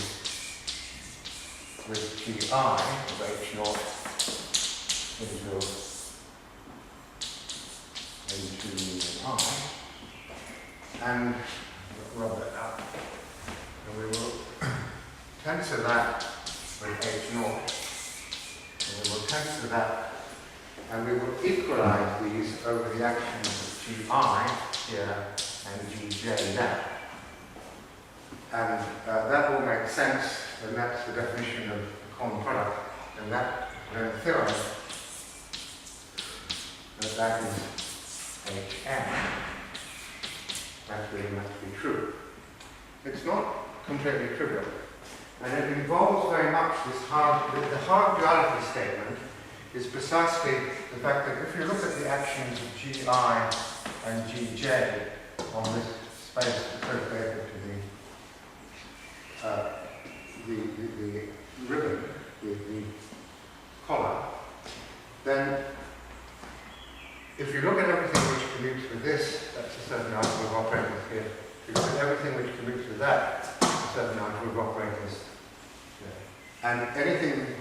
with Gi of H0 into N2 union I, and rub that out. And we will tensor that with H0, and we will tensor that, and we will equalize these over the actions of Gi here and Gj there. And that will make sense, and that's the definition of the common product, and that then theorem that is Hn. That really must be true. It's not completely trivial, and it involves very much this the hard duality statement is precisely the fact that if you look at the actions of Gi and Gj on this space associated to the ribbon with the collar, then if you look at everything which commutes with this, that's a certain number of operators here. If you look at everything which commutes with that, that's a certain number of operators here. And anything,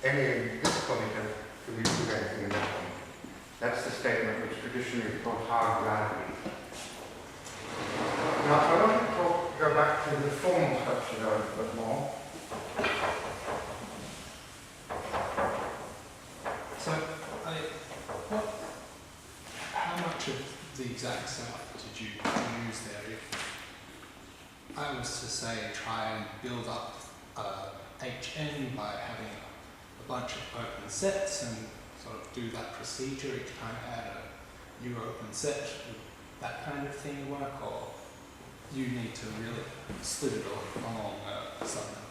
any in this commutative commutes with anything in that one. That's the statement which traditionally is called hard duality. Now, I want to go back to the formal structure a little bit more. So, how much of the exact setup did you use there? If I was to say try and build up Hn by having a bunch of open sets and sort of do that procedure each time I add a new open set, would that kind of thing work, or you need to really split it along something?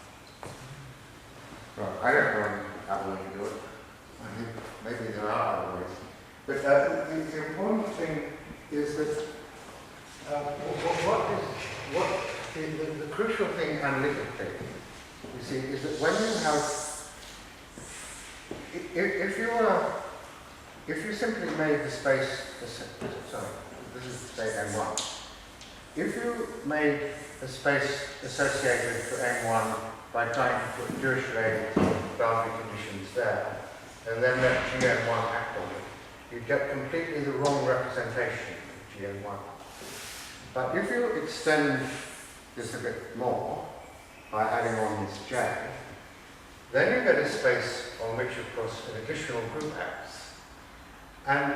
Well, I don't know how to do it. I think maybe there are other ways. But the important thing is that the crucial thing analytically, you see, is that when you have, if you simply made the space, sorry, this is say N1. If you made a space associated to N1 by trying to put Dirichlet boundary conditions there, and then let Gn1 act on it, you get completely the wrong representation of Gn1. But if you extend this a bit more by adding on this J, then you get a space on which, of course, an additional group acts. And,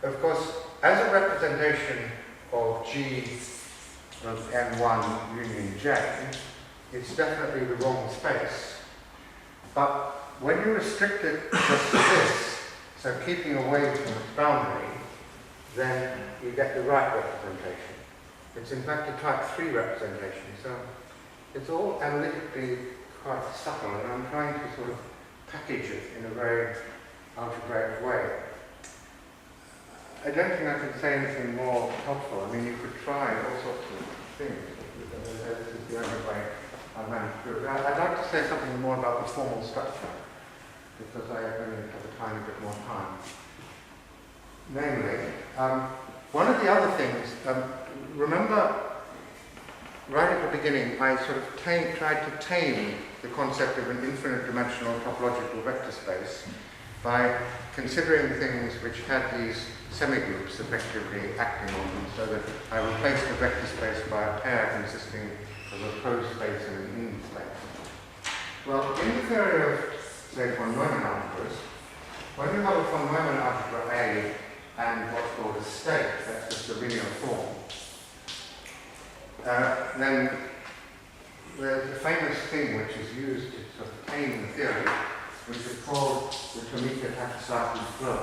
of course, as a representation of G of N1 union J, it's definitely the wrong space. But when you restrict it just to this, so keeping away from its boundary, then you get the right representation. It's in fact a type 3 representation, so it's all analytically quite subtle, and I'm trying to sort of package it in a very algebraic way. I don't think I can say anything more helpful. I mean, you could try all sorts of things. This is the only way I managed to do it. I'd like to say something more about the formal structure, because I only have a tiny bit more time. Namely, one of the other things, remember right at the beginning I sort of tried to tame the concept of an infinite dimensional topological vector space by considering things which had these semigroups effectively acting on them, so that I replaced the vector space by a pair consisting of a pro space and an in space. Well, in the theory of, say, von Neumann algebras, when you have a von Neumann algebra A and what's called a state, that's just a linear form, then there's a famous thing which is used to sort of tame the theory, which is called the Tomita-Takasaki flow.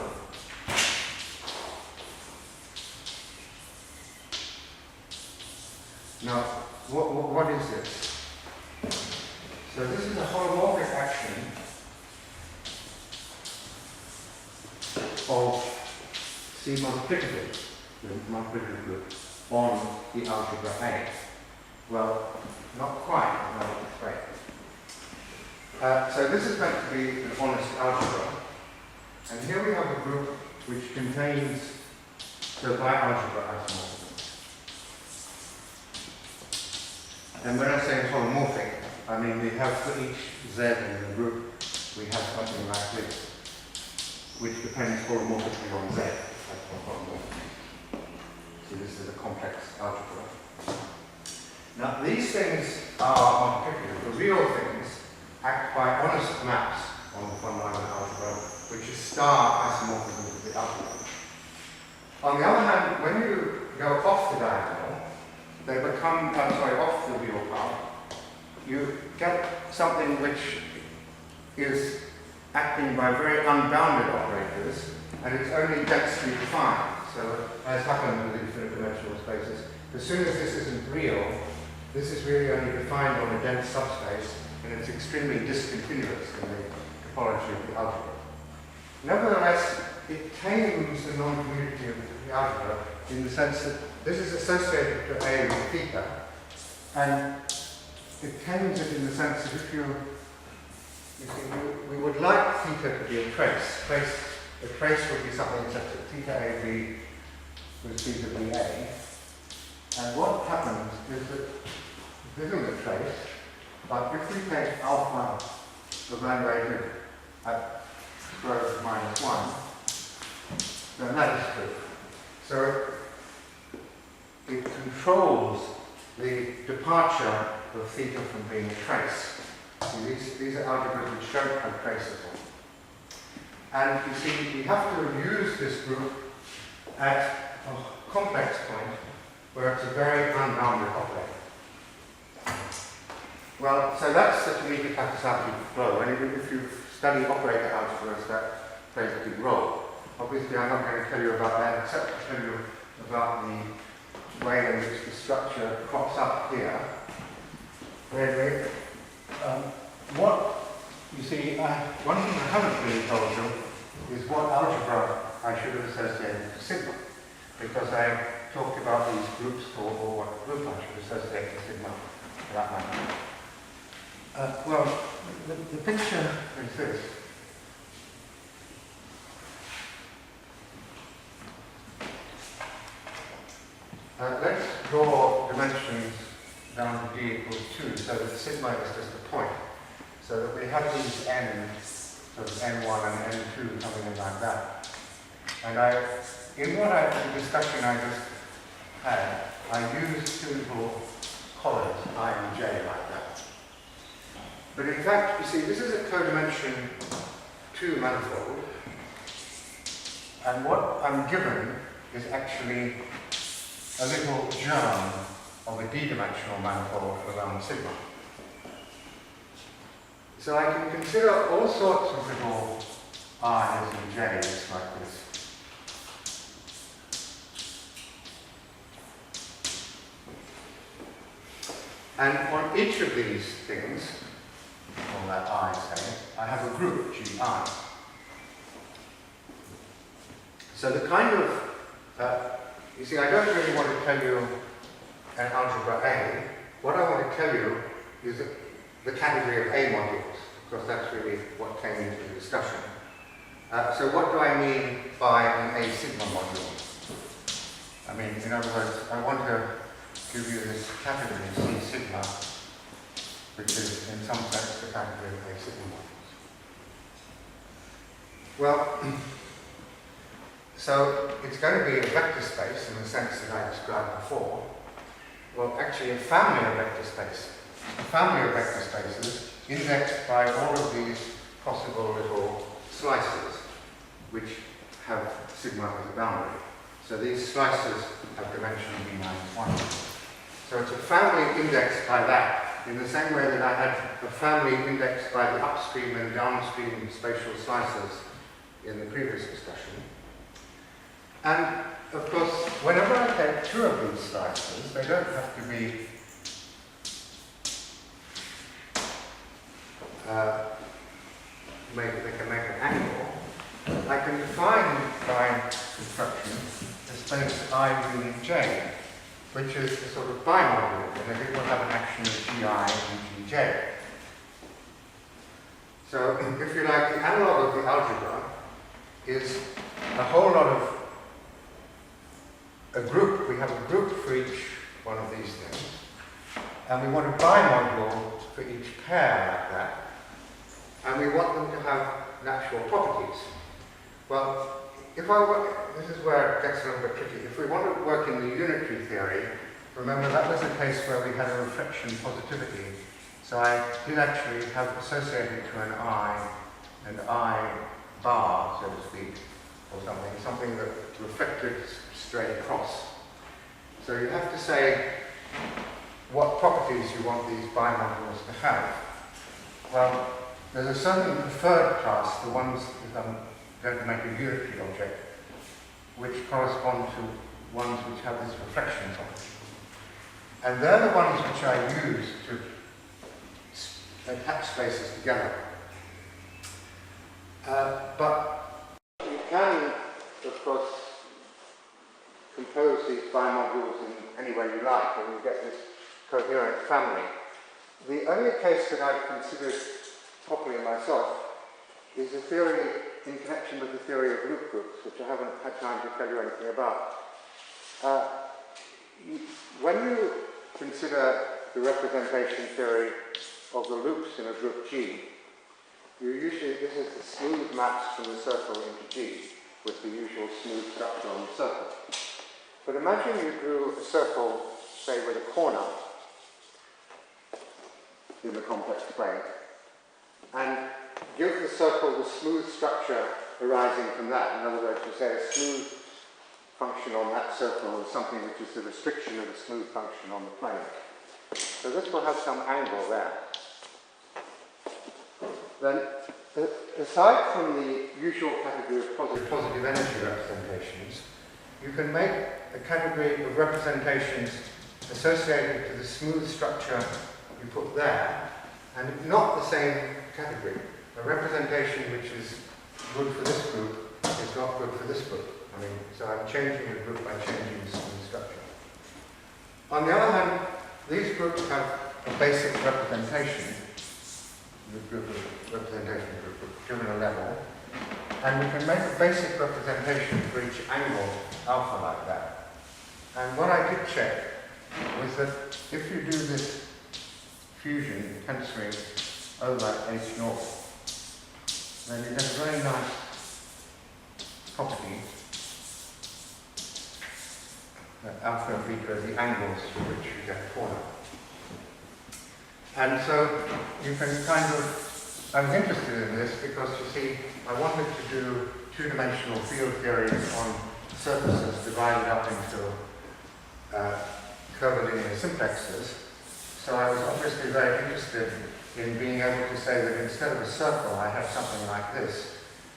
Now, what is this? So this is a holomorphic action of C multiplicative, the multiplicative group, on the algebra A. Well, not quite, as I'll explain. So this is meant to be an honest algebra, and here we have a group which contains the bialgebra isomorphism. And when I say holomorphic, I mean we have for each z in the group, we have something like this, which depends holomorphically on z. That's what holomorphic is. So this is a complex algebra. Now these things are multiplicative. The real things act by honest maps on the von Neumann algebra, which is star isomorphism of the algebra. On the other hand, when you go off the diagonal, they become, off the real part, you get something which is acting by very unbounded operators, and it's only densely defined. So, as happens with infinite dimensional spaces, as soon as this isn't real, this is really only defined on a dense subspace, and it's extremely discontinuous in the topology of the algebra. Nevertheless, it tames the noncommutative of the algebra in the sense that this is associated to A with theta, and it tames it in the sense that if you see, we would like theta to be a trace. A trace would be something such that theta AB was theta BA, and what happens is that this isn't a trace, but if we take alpha evaluated at square root of -1, then that is true. So it controls the departure of theta from being a trace. See, these are algebras which don't have traces on them. And you see, we have to use this group at a complex point where it's a very unbounded operator. Well, so that's the Tomita-Takasaki flow, and if you study operator algebras, that plays a big role. Obviously, I'm not going to tell you about that, except to tell you about the way in which the structure crops up here. Really, what you see, one thing I haven't really told you is what algebra I should have associated to sigma, because I talked about these groups or what group I should associate to sigma for that matter. Well, the picture is this. Let's draw dimensions down to d equals 2, so that sigma is just a point. So that we have these n's, sort of n1 and n2 coming in like that. And the discussion I just had, I used two little collars, I and j, like that. But in fact, you see, this is a codimension 2 manifold, and what I'm given is actually a little germ of a d-dimensional manifold around sigma. So I can consider all sorts of little i's and j's like this. And on each of these things, all that I say, I have a group, Gi. So the kind of, you see, I don't really want to tell you an algebra A. What I want to tell you is the category of A modules, because that's really what came into the discussion. So what do I mean by an A sigma module? I mean, in other words, I want to give you this category C sigma, which is in some sense the category of A sigma modules. Well, so it's going to be a vector space in the sense that I described before. Well, actually a family of vector space. A family of vector spaces indexed by all of these possible little slices, which have sigma as a boundary. So these slices have dimension b-1. So it's a family indexed by that, in the same way that I had a family indexed by the upstream and downstream spatial slices in the previous discussion. And of course, whenever I take two of these slices, they don't have to be they can make an angle. I can define by construction the space I union J, which is a sort of bimodule, and it will have an action of Gi and Gj. So, if you like, the analog of the algebra is a whole lot of a group. We have a group for each one of these things, and we want a bimodule for each pair like that, and we want them to have natural properties. Well, if I work, this is where it gets a little bit tricky. If we want to work in the unitary theory, remember that was a case where we had a reflection positivity. So I did actually have associated to an I bar, so to speak, or something that reflected straight across. So you have to say what properties you want these bimodules to have. Well, there's a certain preferred class, the ones that I'm going to make a unitary object, which correspond to ones which have this reflection property. And they're the ones which I use to attach spaces together. But you can, of course, compose these bimodules in any way you like, and you get this coherent family. The only case that I've considered properly myself is a theory in connection with the theory of loop groups, which I haven't had time to tell you anything about. When you consider the representation theory of the loops in a group G, you usually, this is the smooth maps from the circle into G, with the usual smooth structure on the circle. But imagine you drew a circle, say, with a corner in the complex plane, and give the circle the smooth structure arising from that. In other words, you say a smooth function on that circle is something which is the restriction of a smooth function on the plane. So this will have some angle there. Then, aside from the usual category of positive energy representations, you can make a category of representations associated to the smooth structure you put there, and not the same category. A representation which is good for this group is not good for this group. I mean, so I'm changing a group by changing the smooth structure. On the other hand, these groups have a basic representation, the group of representation group given a level, and we can make a basic representation for each angle alpha like that. And what I did check was that if you do this fusion, tensoring over H naught, then you get a very nice property that alpha and beta are the angles through which you get a corner. And so you can kind of, I was interested in this because you see, I wanted to do two-dimensional field theories on surfaces divided up into curvilinear simplexes. So I was obviously very interested in being able to say that instead of a circle, I have something like this,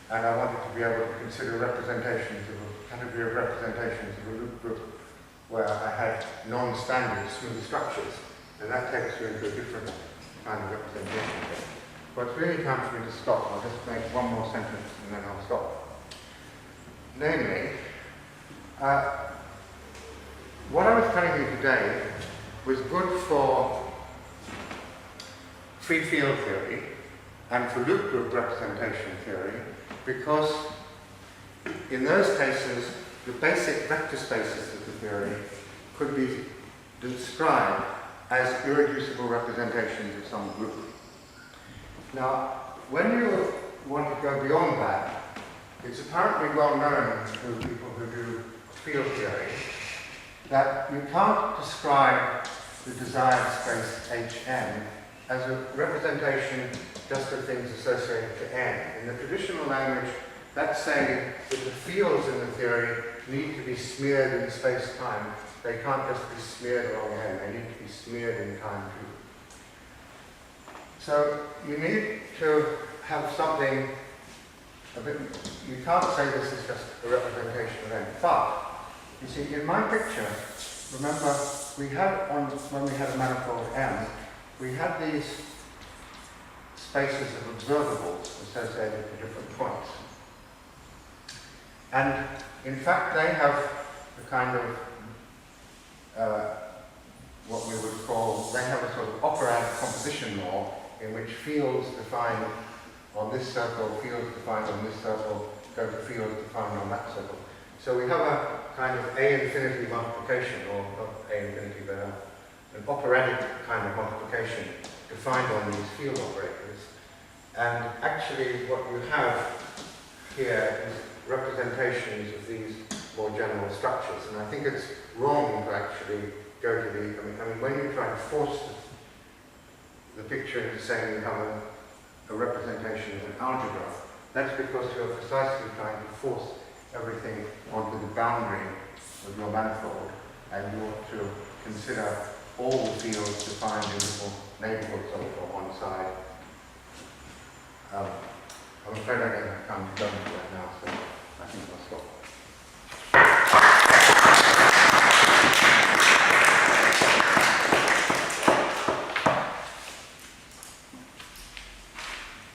and I wanted to be able to consider representations of a category of representations of a loop group where I had non-standard smooth structures, and that takes you into a different kind of representation. But it's really time for me to stop. I'll just make one more sentence and then I'll stop. Namely, what I was telling you today was good for free field theory and for loop group representation theory, because in those cases, the basic vector spaces of the theory could be described as irreducible representations of some group. Now, when you want to go beyond that, it's apparently well known to people who do field theory that you can't describe the desired space Hn as a representation just of things associated to n. In the traditional language, that's saying that the fields in the theory need to be smeared in space-time. They can't just be smeared along n, they need to be smeared in time too. So you need to have something a bit, you can't say this is just a representation of n. But, you see, in my picture, remember, we had when we had a manifold M, we had these spaces of observables associated to different points. And in fact, they have a kind of what we would call, they have a sort of operatic composition law in which fields defined on this circle, fields defined on this circle, go to fields defined on that circle. So we have a kind of A infinity multiplication, or not A infinity, but an operatic kind of multiplication defined on these field operators. And actually what you have here is representations of these more general structures. And I think it's wrong to actually go to the, I mean when you try to force the picture into saying you have a representation of an algebra, that's because you're precisely trying to force everything onto the boundary of your manifold, and you ought to consider all the fields defined in little neighborhoods on one side. I'm afraid I don't have time to go into that now, so I think I'll stop.